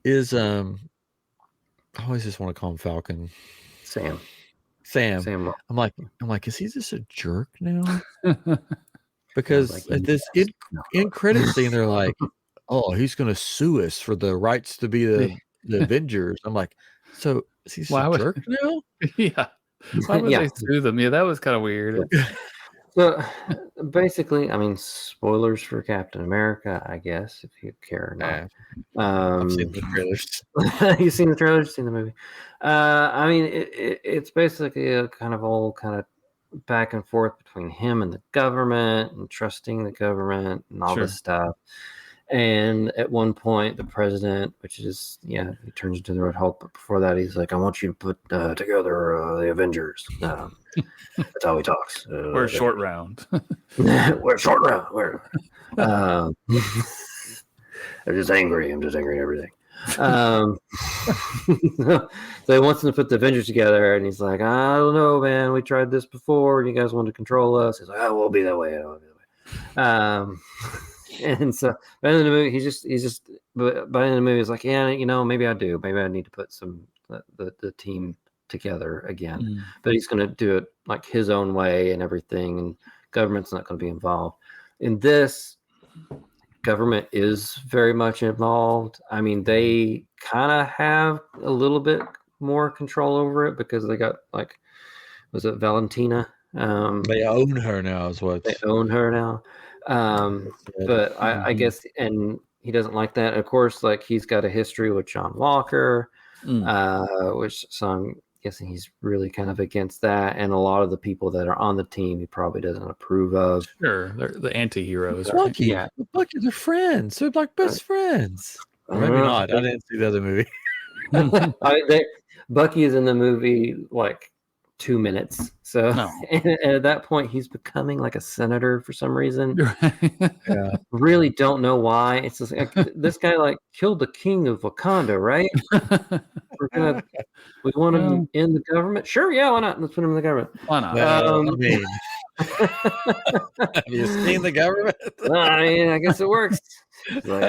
Is I always just want to call him Falcon. Sam. I'm like, is he just a jerk now? Because at this in credit scene, they're like, oh, he's going to sue us for the rights to be the Avengers. I'm like, so is he a jerk now? Yeah. Why would they sue them? Yeah, that was kind of weird. So basically, I mean, spoilers for Captain America, I guess, if you care or not. I've seen the trailers. You've seen the trailers, you've seen the movie. I mean, it's basically a kind of back and forth between him and the government and trusting the government and all this stuff. And at one point, the president, which is, he turns into the Red Hulk. But before that, he's like, I want you to put together the Avengers. That's how he talks. We're short round. We're short round. I'm just angry. I'm just angry at everything. So he wants them to put the Avengers together. And he's like, I don't know, man. We tried this before. And you guys want to control us. He's like, oh, we'll be that way. And so by the end of the movie, by the end of the movie, he's like, maybe I do. Maybe I need to put the team together again. But he's going to do it like his own way and everything. And government's not going to be involved. In this, government is very much involved. I mean, they kind of have a little bit more control over it because they got, like, was it Valentina? They own her now, is what they own her now. But I guess, and he doesn't like that. Of course, like he's got a history with John Walker, which so I'm guessing he's really kind of against that. And a lot of the people that are on the team, he probably doesn't approve of. Sure, they're the anti-heroes. Bucky, Yeah. Bucky, they're friends. They're like best friends. Or maybe not. I didn't see the other movie. Bucky is in the movie like 2 minutes. So and at that point, he's becoming like a senator for some reason. Yeah. Really don't know why. It's just like, this guy like killed the king of Wakanda, right? We want him in the government. Sure, yeah, why not? Let's put him in the government. Why not? I mean, have you seen the government? I mean, I guess it works. So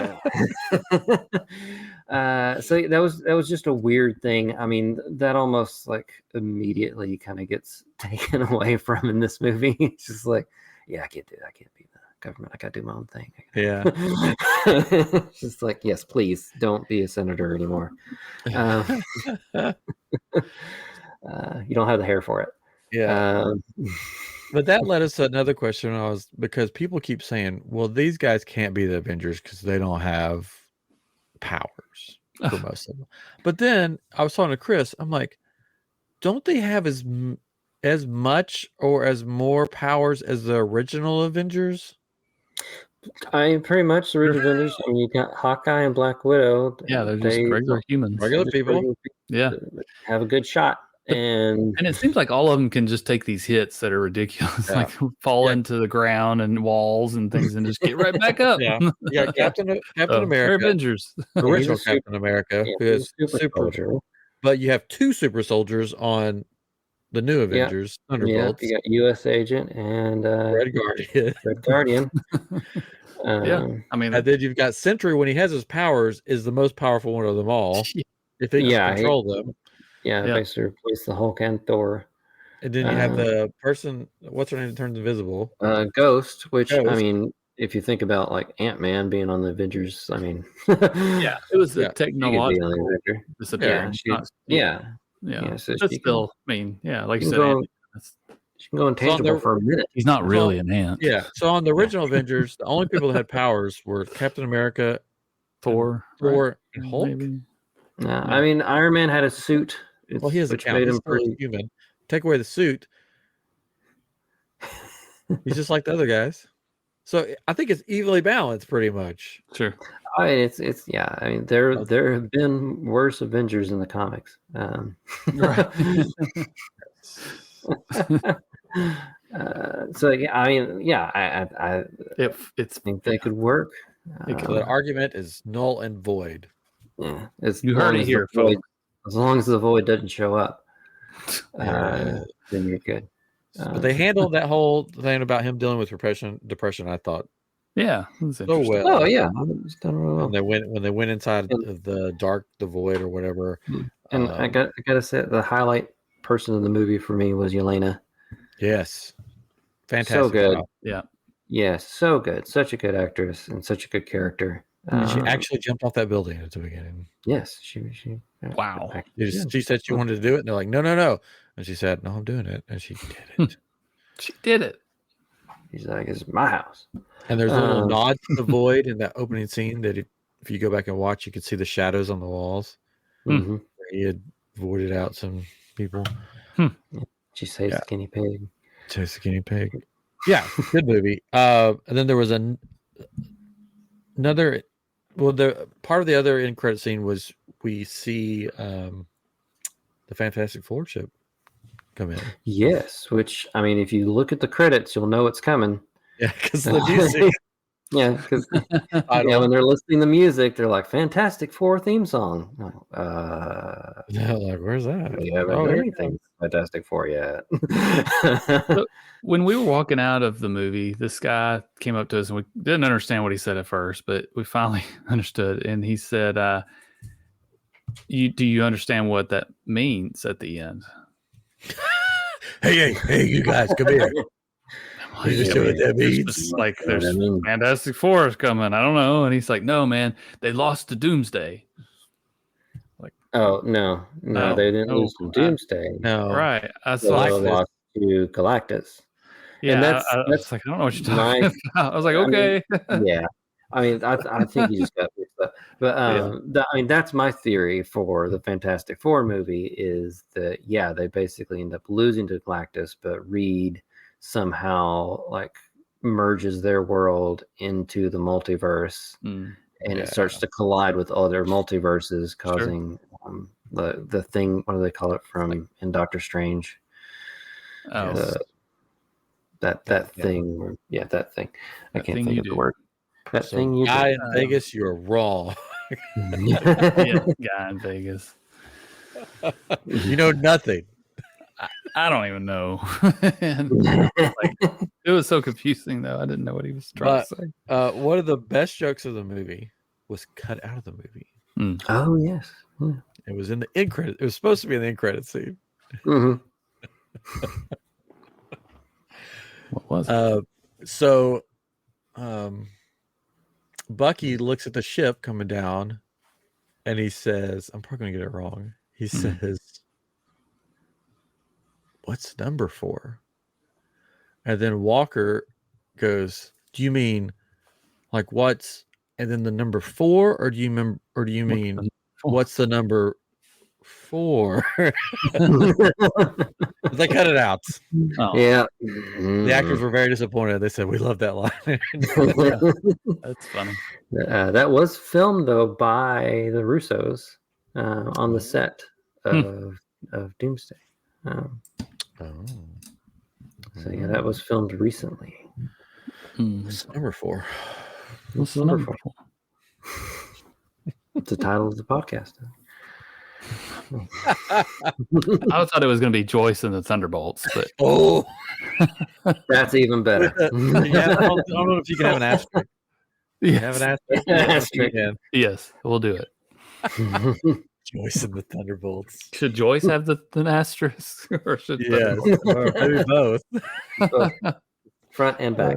that was just a weird thing. I mean, that almost like immediately kind of gets taken away from in this movie. It's just like, yeah, I can't do that. I can't be the government. I gotta do my own thing. Yeah. Just like, yes, please don't be a senator anymore. You don't have the hair for it. Yeah. But that led us to another question. Because people keep saying, well, these guys can't be the Avengers because they don't have powers for most of them. But then I was talking to Chris. I'm like, don't they have as much or as more powers as the original Avengers? Pretty much the original Avengers. I mean, you got Hawkeye and Black Widow. Yeah, they're just regular humans. Regular people. Yeah. Have a good shot. And it seems like all of them can just take these hits that are ridiculous, like fall into the ground and walls and things, and just get right back up. Yeah, Captain America, Avengers, original Captain America, who is super soldier. But you have 2 super soldiers on the new Avengers, Thunderbolts. Yeah, you got U.S. Agent and Red Guardian. Red Guardian. I mean, and then you've got Sentry when he has his powers is the most powerful one of them all. If he can control them. Yeah, basically replace the Hulk and Thor. And then you have the person, what's her name, that turns invisible? Ghost, which, I mean, if you think about like Ant-Man being on the Avengers, I mean... it was a technological disappearance. So but still, I mean, like you said, she can go intangible for a minute. He's not really an ant. Yeah, so on the original Avengers, the only people that had powers were Captain America, Thor, and Hulk. Maybe. I mean, Iron Man had a suit. Well, he has a count. He's pretty human. Take away the suit, he's just like the other guys. So I think it's evenly balanced, pretty much. Sure. I mean, I mean, there have been worse Avengers in the comics. So yeah, I mean, I think they could work. The argument is null and void. Yeah, you heard it here, folks. As long as the void doesn't show up, then you're good. But they handled that whole thing about him dealing with depression. I thought, so well. Oh yeah, it's done really well. When they went inside of the void or whatever. And I gotta say, the highlight person in the movie for me was Yelena. Yes, fantastic. So good. Yeah. Yeah, so good. Such a good actress and such a good character. She actually jumped off that building at the beginning. Yes, she wow. She said she wanted to do it, and they're like, no. And she said, no, I'm doing it. And she did it. She did it. She's like, it's my house. And there's a little nod to the void in that opening scene that if you go back and watch, you could see the shadows on the walls. Mm-hmm. Where he had voided out some people. She saves the guinea pig. Chase the guinea pig. Yeah, good movie. And then there was another. Well, the part of the other end credit scene was we see the Fantastic Four ship come in. Yes, which I mean, if you look at the credits, you'll know it's coming. Yeah, because the music. Yeah, because when they're listening to music, they're like Fantastic Four theme song. Yeah, like where's that? We haven't heard anything Fantastic Four yet. So, when we were walking out of the movie, this guy came up to us and we didn't understand what he said at first, but we finally understood. And he said, do you understand what that means at the end? Hey, you guys, come here. You just know what that means? Like there's Fantastic Four is coming. I don't know. And he's like, no, man, they lost to Doomsday. Like, oh no, they didn't lose to Doomsday. No, right. I lost to Galactus. Yeah, and that's like, I don't know what you're talking about. I was like, okay. Yeah. I mean, I think you just got mixed up. But I mean, that's my theory for the Fantastic Four movie is that they basically end up losing to Galactus, but Reed somehow like merges their world into the multiverse, and it starts to collide with other multiverses, causing the thing. What do they call it from in Doctor Strange? Oh, that thing. Yeah, that thing. I can't think of the word. That so thing you guy in Vegas, you're wrong. Guy in Vegas. You know nothing. I don't even know. It was so confusing, though. I didn't know what he was trying to say. One of the best jokes of the movie was cut out of the movie. Oh, yes. Yeah. It was in the end credit. It was supposed to be in the end credit scene. Mm-hmm. What was it? So Bucky looks at the ship coming down, and he says, I'm probably going to get it wrong. He says, what's number 4? And then Walker goes, do you mean like what's, and then the number 4, or do you mean what's the number 4? They cut it out. Oh. Yeah. The actors were very disappointed. They said, we love that line. That's funny. That was filmed, though, by the Russos on the set of Doomsday. So, that was filmed recently. What's number 4? What's number 4? It's the title of the podcast. I thought it was going to be Joyce and the Thunderbolts, but that's even better. I don't know if you can have an asterisk. Yes. Have an asterisk. Yes, we'll do it. Joyce and the Thunderbolts. Should Joyce have an asterisk, or should or maybe both? Front and back.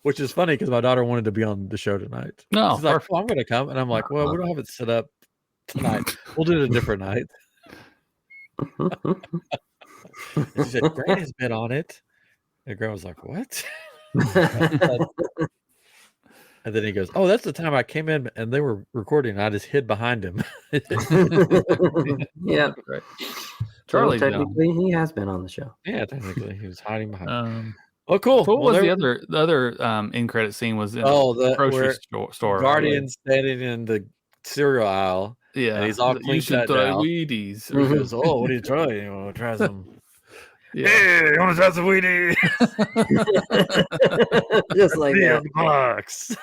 Which is funny because my daughter wanted to be on the show tonight. No, she's like, I'm going to come, and I'm like, well, we don't have it set up tonight. We'll do it a different night. And she said, Granny's been on it. And Grandma was like, what? And then he goes, oh, that's the time I came in and they were recording. And I just hid behind him. Yeah. Right. Charlie, technically, he has been on the show. Yeah, technically. He was hiding behind Oh, cool. What was the other end credit scene was in the grocery store. Guardian's standing in the cereal aisle. Yeah. And he's all clean You should cut try now. Wheaties. He goes, oh, what are you trying? You want to try some? Yeah. Hey, you want to try some Wheaties? Just like that. Box.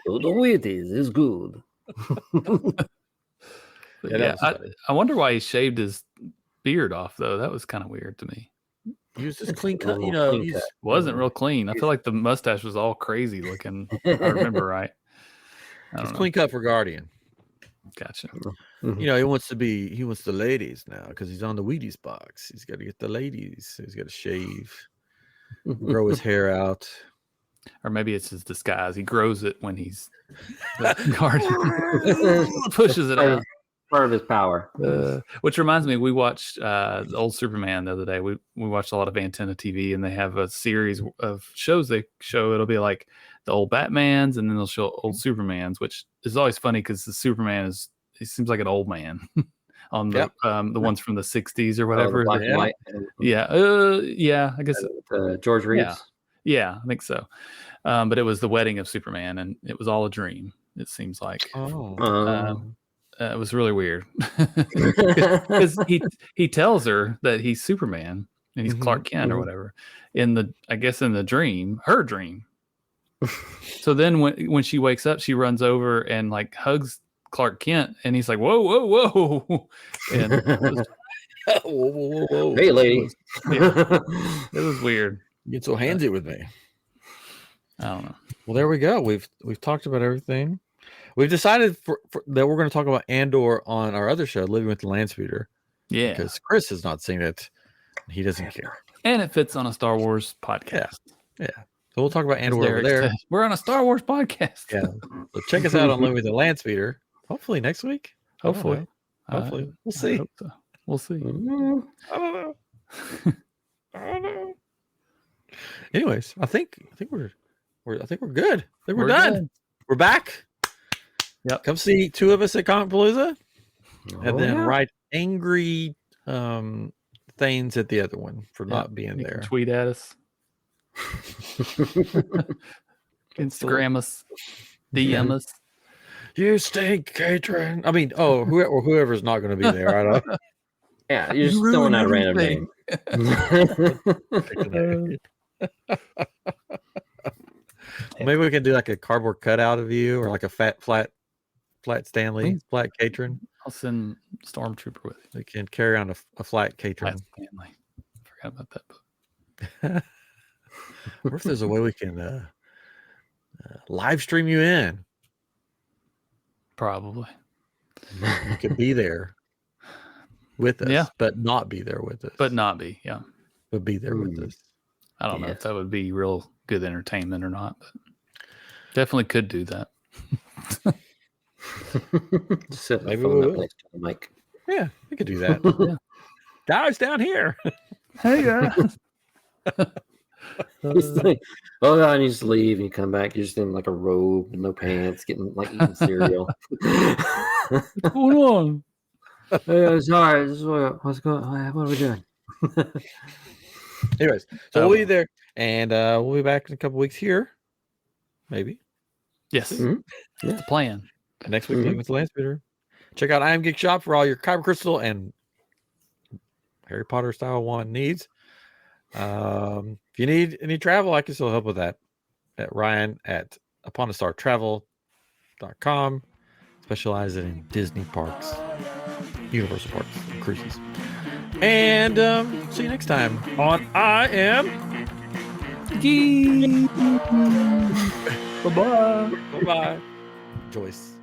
The Wheaties is good. I wonder why he shaved his beard off, though. That was kind of weird to me. He was just clean cut, He wasn't real clean. I feel like the mustache was all crazy looking. If I remember right. It's clean cut for Guardian. Gotcha. He wants the ladies now because he's on the Wheaties box. He's got to get the ladies. He's got to shave, grow his hair out. Or maybe it's his disguise. He grows it when he's the Guardian. Pushes it out. Part of his power. Which reminds me, we watched the old Superman the other day. We watched a lot of Antenna TV, and they have a series of shows they show. It'll be like the old Batmans, and then they'll show old Supermans, which is always funny because the Superman he seems like an old man on the ones from the 60s or whatever. Black and white. Yeah, I guess George Reeves. Yeah, I think so. But it was the wedding of Superman, and it was all a dream. It seems like. It was really weird because he tells her that he's Superman and he's Clark Kent or whatever in the dream, her dream. So then when she wakes up, she runs over and like hugs Clark Kent, and he's like, whoa. And whoa. Hey, lady. It was weird. You get so handsy with me. I don't know. Well, there we go. We've talked about everything. We've decided that we're going to talk about Andor on our other show, Living with the Landspeeder. Yeah. Because Chris has not seen it. He doesn't care. And it fits on a Star Wars podcast. Yeah. So we'll talk about Andor over there. We're on a Star Wars podcast. Yeah. So check us out on Living with the Landspeeder. Hopefully next week. Hopefully. We'll see. So. We'll see. I don't know. Anyways, I think we're I think we're good. I think we're done. Good. We're back. Yep. Come see 2 of us at Comic Palooza, and then yeah. write angry things at the other one for not being You there. can tweet at us, Instagram us, DM us. You stink, Katrin. I mean, whoever's not going to be there. I don't. Yeah, you're just throwing out a random name. Maybe we can do like a cardboard cutout of you, or like a flat Stanley, flat Katrin. I'll send Stormtrooper with you. We can carry on a flat Katrin. Flat Stanley. Forgot about that book. What if there's a way we can live stream you in? Probably. You could be there with us, but not be there with us. But not be, yeah. But be there with us. I don't know if that would be real good entertainment or not, but definitely could do that. Maybe we will. Next to the mic. Yeah, we could do that. Yeah. Guys down here. Hey guys. Like, oh God, and you just leave and you come back, you're just in like a robe, no pants, eating cereal. What's going on? Hey, sorry, this is what's going on. What are we doing? Anyways, so we'll be there, and we'll be back in a couple weeks here. Maybe. Yes. Mm-hmm. That's the plan. And next week, with the Land Speeder. Check out iamGEEK Shop for all your Kyber Crystal and Harry Potter style wand needs. If you need any travel, I can still help with that at Ryan at uponastartravel.com, specializing in Disney parks, Universal parks, and cruises. And see you next time on iamGEEK. Bye-bye. Bye-bye. Joyce.